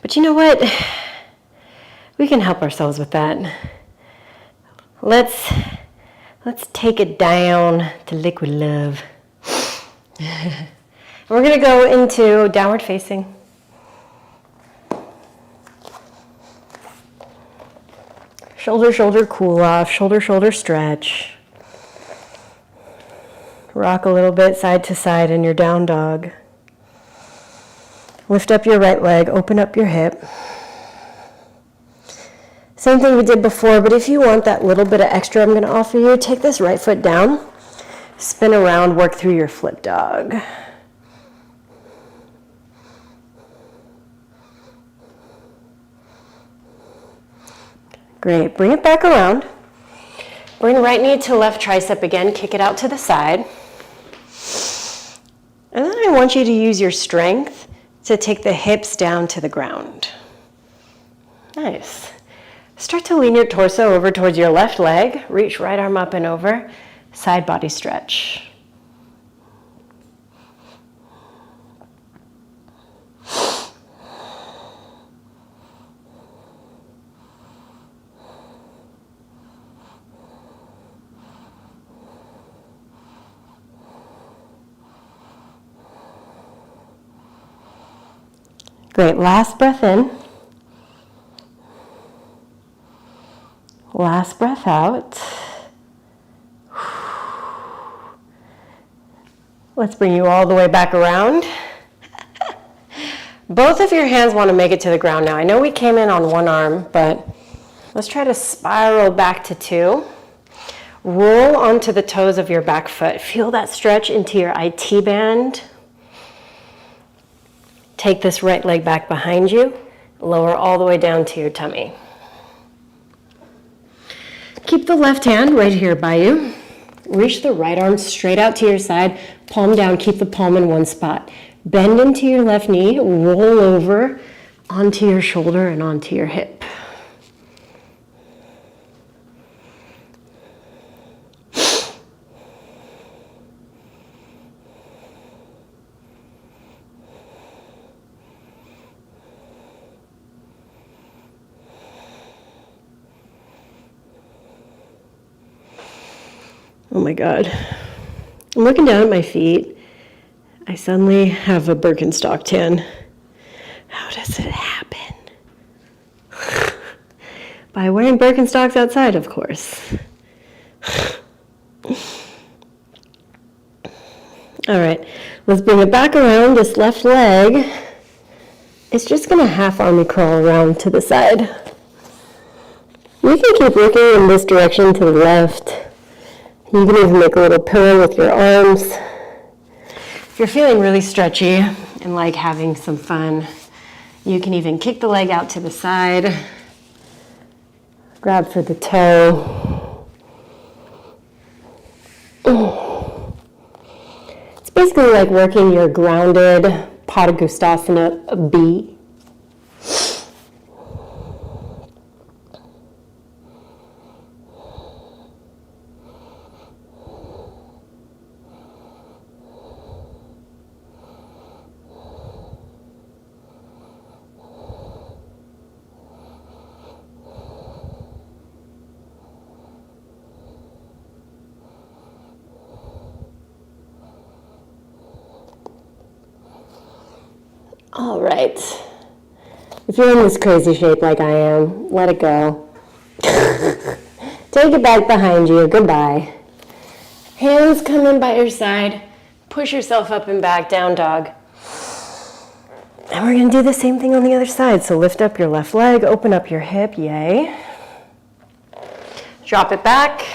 But you know what? We can help ourselves with that. Let's take it down to liquid love. We're going to go into downward facing. Shoulder, shoulder, cool off. Shoulder, shoulder, stretch. Rock a little bit side to side in your down dog. Lift up your right leg, open up your hip. Same thing we did before, but if you want that little bit of extra I'm going to offer you, take this right foot down, spin around, work through your flip dog. Great, bring it back around. Bring right knee to left tricep again, kick it out to the side. And then I want you to use your strength to take the hips down to the ground. Nice. Start to lean your torso over towards your left leg. Reach right arm up and over. Side body stretch. Great, last breath in. Last breath out. Let's bring you all the way back around. Both of your hands want to make it to the ground now. I know we came in on one arm, but let's try to spiral back to two. Roll onto the toes of your back foot. Feel that stretch into your IT band. Take this right leg back behind you. Lower all the way down to your tummy. Keep the left hand right here by you. Reach the right arm straight out to your side. Palm down, keep the palm in one spot. Bend into your left knee, roll over onto your shoulder and onto your hip. Oh my God. I'm looking down at my feet. I suddenly have a Birkenstock tan. How does it happen? By wearing Birkenstocks outside, of course. All right, let's bring it back around. This left leg is just going to half army crawl around to the side. You can keep looking in this direction to the left. You can even make a little pillow with your arms. If you're feeling really stretchy and like having some fun, you can even kick the leg out to the side. Grab for the toe. It's basically like working your grounded Padagustasana B. All right. If you're in this crazy shape like I am, let it go. Take it back behind you. Goodbye. Hands come in by your side. Push yourself up and back, down dog. And we're going to do the same thing on the other side. So lift up your left leg, open up your hip, yay. Drop it back,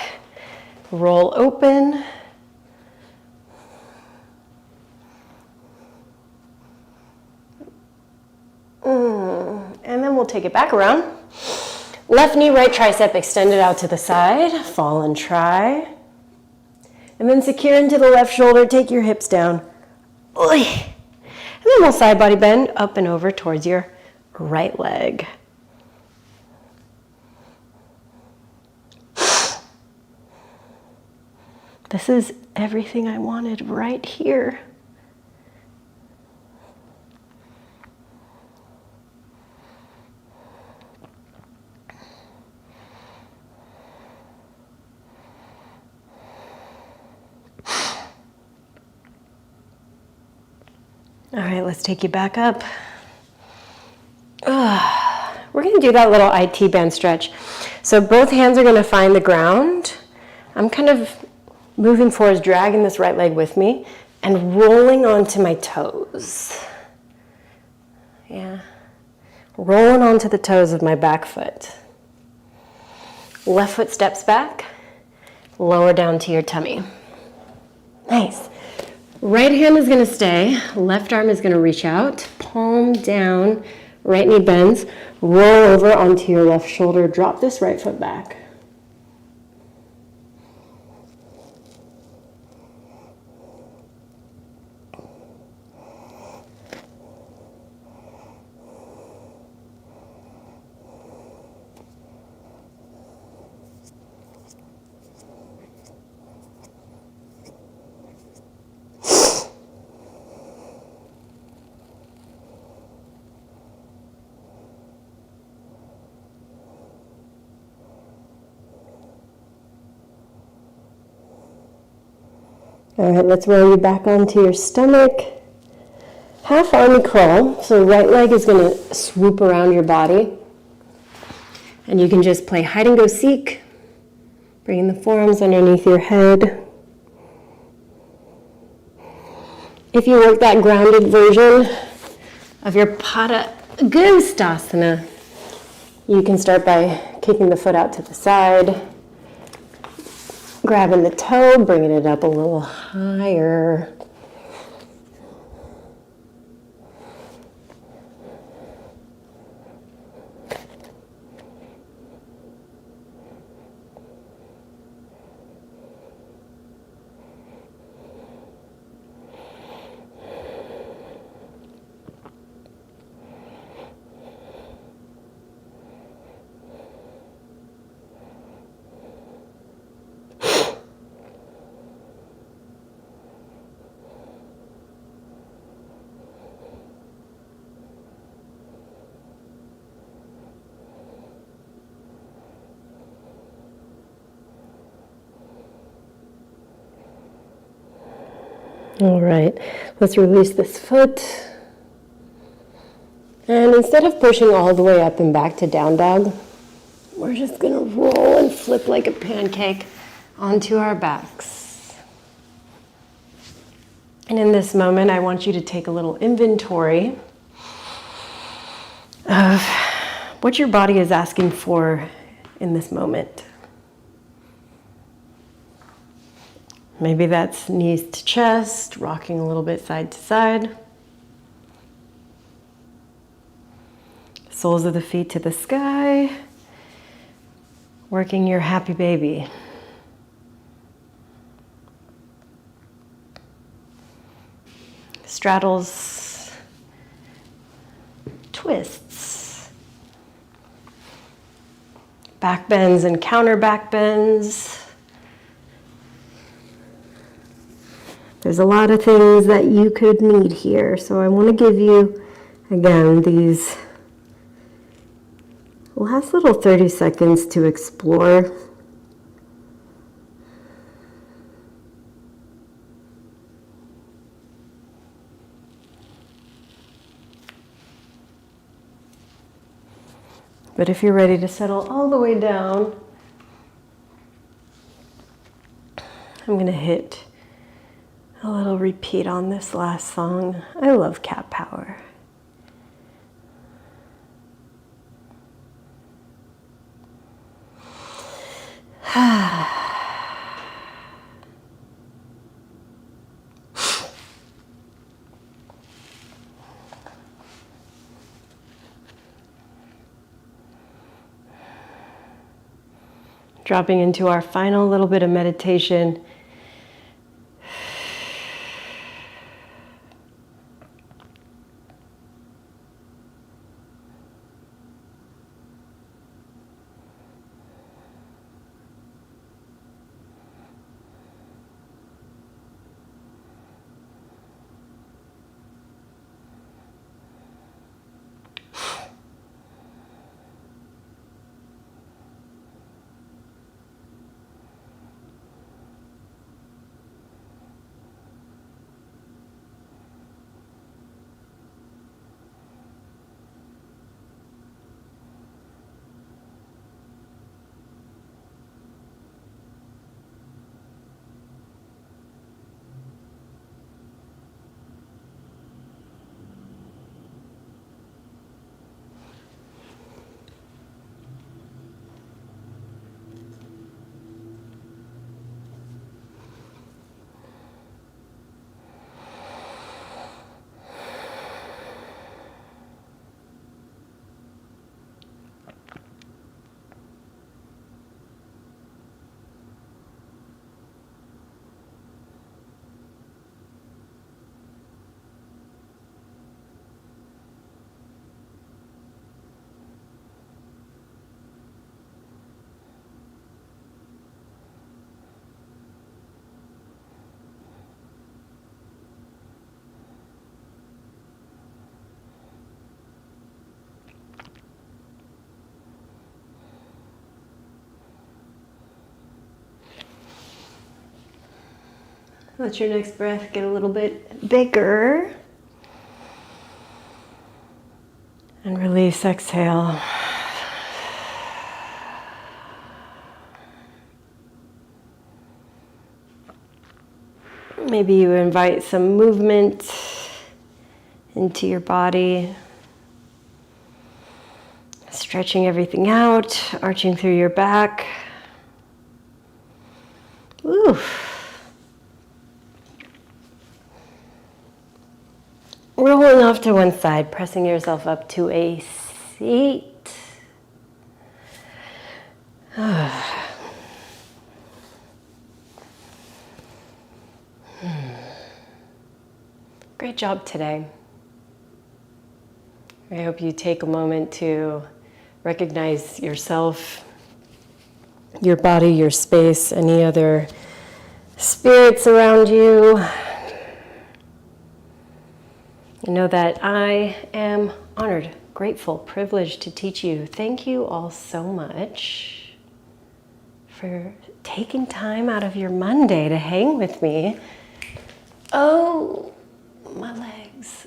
roll open. And then we'll take it back around. Left knee, right tricep extended out to the side, fall and try. And then secure into the left shoulder, take your hips down. Oy. And then we'll side body bend up and over towards your right leg. This is everything I wanted right here. All right, let's take you back up. We're going to do that little IT band stretch. So both hands are going to find the ground. I'm kind of moving forwards, dragging this right leg with me and rolling onto my toes. Yeah. Rolling onto the toes of my back foot. Left foot steps back, lower down to your tummy. Nice. Right hand is going to stay, left arm is going to reach out, palm down, right knee bends, roll over onto your left shoulder, drop this right foot back. All right, let's roll you back onto your stomach. Half army crawl, so right leg is going to swoop around your body. And you can just play hide and go seek, bringing the forearms underneath your head. If you work that grounded version of your Pada Gustasana, you can start by kicking the foot out to the side, grabbing the toe, bringing it up a little higher. All right, let's release this foot. And instead of pushing all the way up and back to down dog, we're just gonna roll and flip like a pancake onto our backs. And in this moment, I want you to take a little inventory of what your body is asking for in this moment. Maybe that's knees to chest, rocking a little bit side to side. Soles of the feet to the sky. Working your happy baby. Straddles, twists. Back bends and counter back bends. There's a lot of things that you could need here. So I want to give you, again, these last little 30 seconds to explore. But if you're ready to settle all the way down, I'm going to hit a little repeat on this last song. I love cat power. Dropping into our final little bit of meditation. Let your next breath get a little bit bigger. And release, exhale. Maybe you invite some movement into your body. Stretching everything out, arching through your back. Oof. Rolling off to one side, pressing yourself up to a seat. Great job today. I hope you take a moment to recognize yourself, your body, your space, any other spirits around you. You know that I am honored, grateful, privileged to teach you. Thank you all so much for taking time out of your Monday to hang with me. Oh, my legs.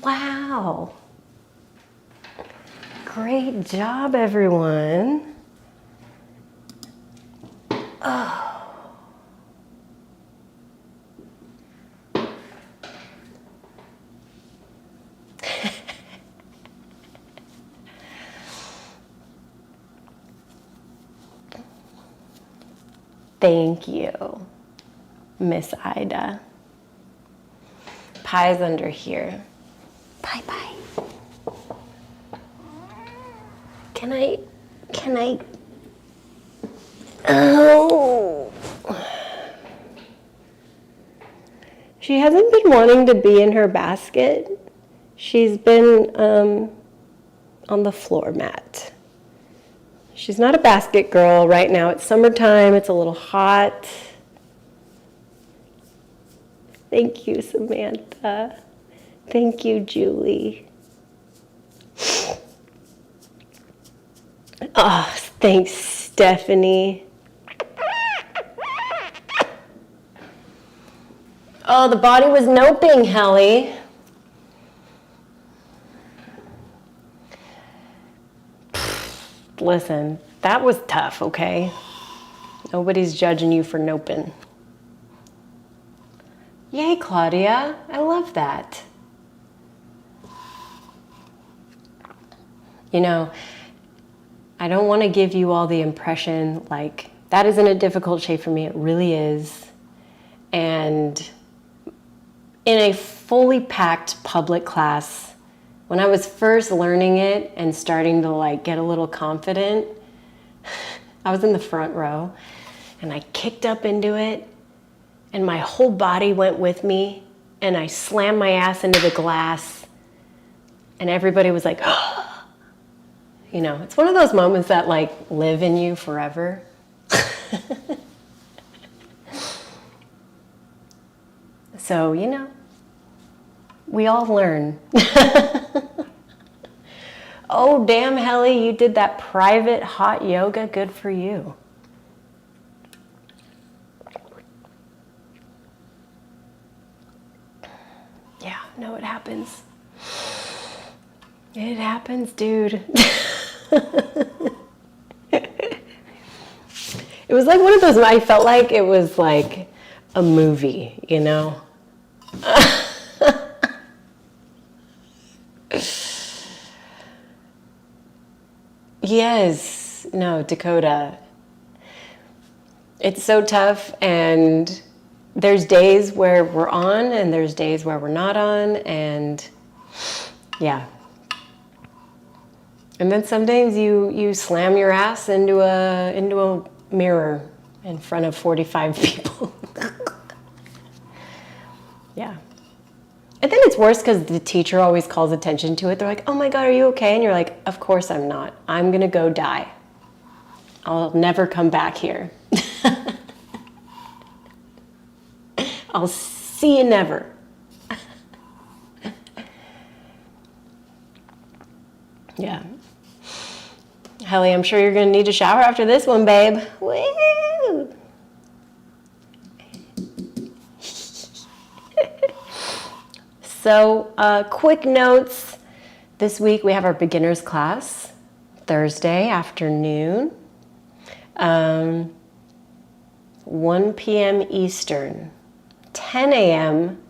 Wow. Great job, everyone. Oh. Thank you, Miss Ida. Pie's under here. Bye-bye. Can I, oh. She hasn't been wanting to be in her basket. She's been on the floor mat. She's not a basket girl right now. It's summertime. It's a little hot. Thank you, Samantha. Thank you, Julie. Oh, thanks, Stephanie. Oh, the body was noping, Helly. Listen, that was tough, okay? Nobody's judging you for noping. Yay, Claudia. I love that. You know, I don't want to give you all the impression like that isn't a difficult shape for me. It really is. And in a fully packed public class, when I was first learning it and starting to like get a little confident, I was in the front row and I kicked up into it and my whole body went with me and I slammed my ass into the glass and everybody was like, oh. You know, it's one of those moments that like live in you forever. So, you know, we all learn. Oh, damn, Helly, you did that private hot yoga. Good for you. Yeah, no, it happens. It happens, dude. It was like one of those, I felt like it was like a movie, you know? Yes, no, Dakota. It's so tough, and there's days where we're on, and there's days where we're not on, and yeah. And then some days you slam your ass into a mirror in front of 45 people. Yeah. And then it's worse because the teacher always calls attention to it. They're like, oh my God, are you okay? And you're like, of course I'm not. I'm going to go die. I'll never come back here. I'll see you never. Yeah. Helly, I'm sure you're going to need a shower after this one, babe. Woo! So, quick notes. This week we have our beginners class, Thursday afternoon, 1 p.m. Eastern, 10 a.m.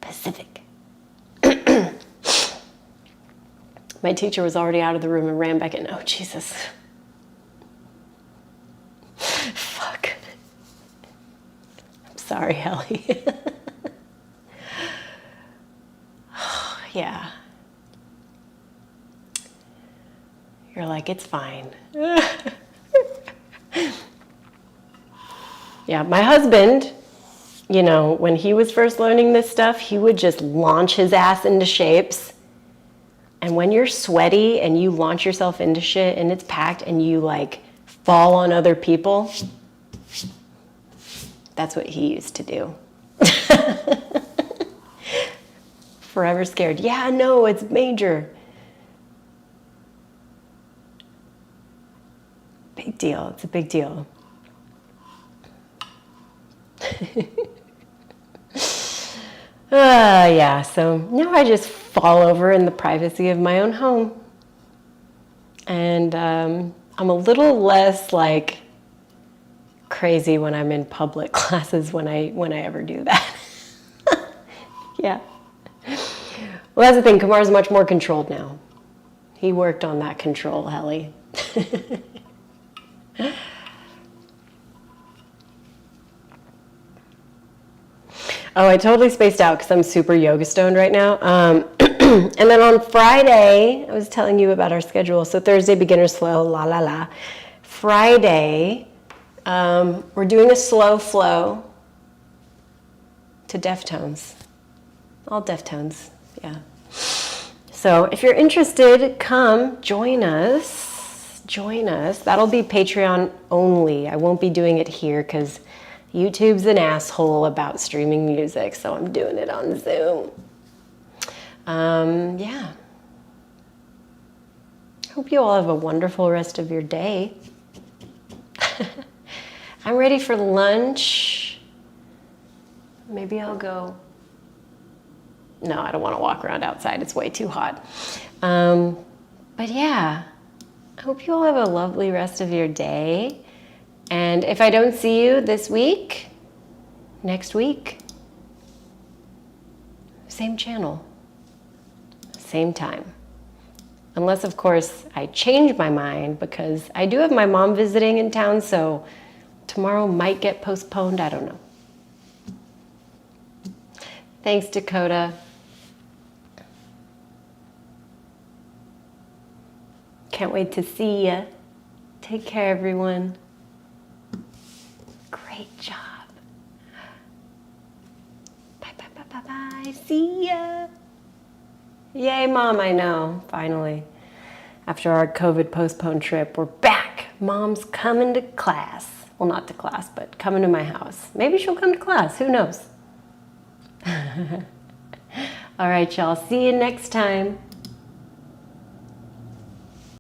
Pacific. My teacher was already out of the room and ran back in. Oh, Jesus. Fuck. I'm sorry, Helly. Yeah. You're like, it's fine. Yeah, my husband, you know, when he was first learning this stuff, he would just launch his ass into shapes. And when you're sweaty and you launch yourself into shit and it's packed and you like fall on other people, that's what he used to do. Forever scared. Yeah, no, it's major. Big deal. It's a big deal. Yeah, so now I just fall over in the privacy of my own home. And I'm a little less like crazy when I'm in public classes when I ever do that. Yeah. Well, that's the thing. Kumar's much more controlled now. He worked on that control, Helly. Oh, I totally spaced out because I'm super yoga stoned right now. And then on Friday, I was telling you about our schedule. So Thursday, beginner's flow, la la la. Friday, we're doing a slow flow to Deftones. All Deftones, yeah. So if you're interested, come join us. Join us. That'll be Patreon only. I won't be doing it here because YouTube's an asshole about streaming music, so I'm doing it on Zoom. Yeah. Hope you all have a wonderful rest of your day. I'm ready for lunch. Maybe I'll go. No, I don't want to walk around outside. It's way too hot. But yeah, I hope you all have a lovely rest of your day. And if I don't see you this week, next week, same channel, same time. Unless, of course, I change my mind, because I do have my mom visiting in town, so tomorrow might get postponed. I don't know. Thanks, Dakota. Can't wait to see ya. Take care, everyone. Great job. Bye, bye, bye, bye, bye. See ya. Yay, Mom, I know, finally. After our COVID postponed trip, we're back. Mom's coming to class. Well, not to class, but coming to my house. Maybe she'll come to class, who knows? All right, y'all, see you next time.